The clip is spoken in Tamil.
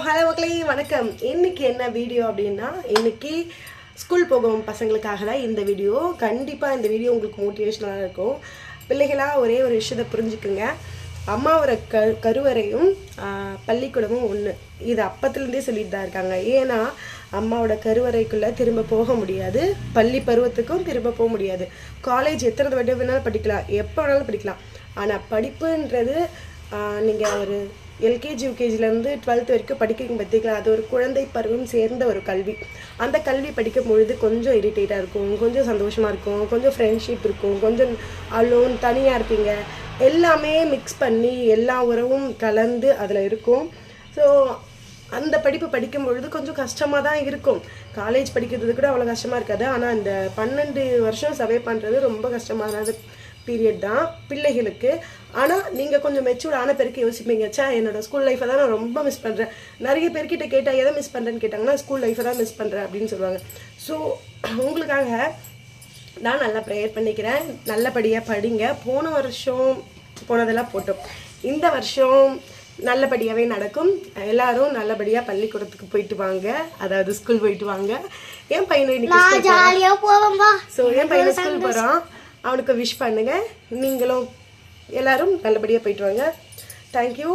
ஹலோ மக்களே, வணக்கம். இன்னைக்கு என்ன வீடியோ அப்படின்னா, இன்னைக்கு ஸ்கூல் போகும் பசங்களுக்காக தான் இந்த வீடியோ. கண்டிப்பாக இந்த வீடியோ உங்களுக்கு மோட்டிவேஷனாக இருக்கும். பிள்ளைகளாக ஒரே ஒரு விஷயத்தை புரிஞ்சுக்குங்க. அம்மாவோட கருவறையும் பள்ளிக்கூடமும் ஒன்று. இது அப்பத்துலேருந்தே சொல்லிட்டு தான் இருக்காங்க. ஏன்னா அம்மாவோட கருவறைக்குள்ளே திரும்ப போக முடியாது, பள்ளி பருவத்துக்கும் திரும்ப போக முடியாது. காலேஜ் எத்தனை தடவை வேணாலும் படிக்கலாம், எப்போ வேணாலும் படிக்கலாம். ஆனால் படிப்புன்றது நீங்கள் ஒரு எல்கேஜி யூகேஜிலேருந்து 12th வரைக்கும் படிக்கிறீங்க பார்த்திங்களா, அது ஒரு குழந்தை பருவம் சேர்ந்த ஒரு கல்வி. அந்த கல்வி படிக்கும் பொழுது கொஞ்சம் இரிட்டேட்டாக இருக்கும், கொஞ்சம் சந்தோஷமாக இருக்கும், கொஞ்சம் ஃப்ரெண்ட்ஷிப் இருக்கும், கொஞ்சம் அலோன் தனியாக இருப்பீங்க. எல்லாமே மிக்ஸ் பண்ணி எல்லா உறவும் கலந்து அதில் இருக்கும். ஸோ அந்த படிப்பு படிக்கும் பொழுது கொஞ்சம் கஷ்டமாக தான் இருக்கும். காலேஜ் படிக்கிறது கூட அவ்வளோ கஷ்டமாக இருக்காது. ஆனால் இந்த 12 வருஷம் சர்வே பண்ணுறது ரொம்ப கஷ்டமானது பீரியட் தான் பிள்ளைகளுக்கு. ஆனால் நீங்கள் கொஞ்சம் மெச்சூர்ட் ஆன பேருக்கு யோசிப்பீங்க, என்னோட ஸ்கூல் லைஃப்பை தான் நான் ரொம்ப மிஸ் பண்ணுறேன். நிறைய பேர்கிட்ட கேட்டால் எதை மிஸ் பண்ணுறேன்னு கேட்டாங்கன்னா ஸ்கூல் லைஃப்பை தான் மிஸ் பண்ணுறேன் அப்படின்னு சொல்லுவாங்க. ஸோ உங்களுக்காக நான் நல்லா ப்ரேயர் பண்ணிக்கிறேன். நல்லபடியாக படிங்க. போன வருஷம் போனதெல்லாம் போட்டோம், இந்த வருஷம் நல்லபடியாகவே நடக்கும். எல்லாரும் நல்லபடியாக பள்ளிக்கூடத்துக்கு போயிட்டு வாங்க, அதாவது ஸ்கூல் போயிட்டு வாங்க. என் பையனை இன்னைக்கு ஸோ என் பையனை ஸ்கூல் போகிறான், அவனுக்கு விஷ் பண்ணுங்க. நீங்களும் எல்லாரும் நல்லபடியாக போயிட்டு வாங்க. தேங்க்யூ.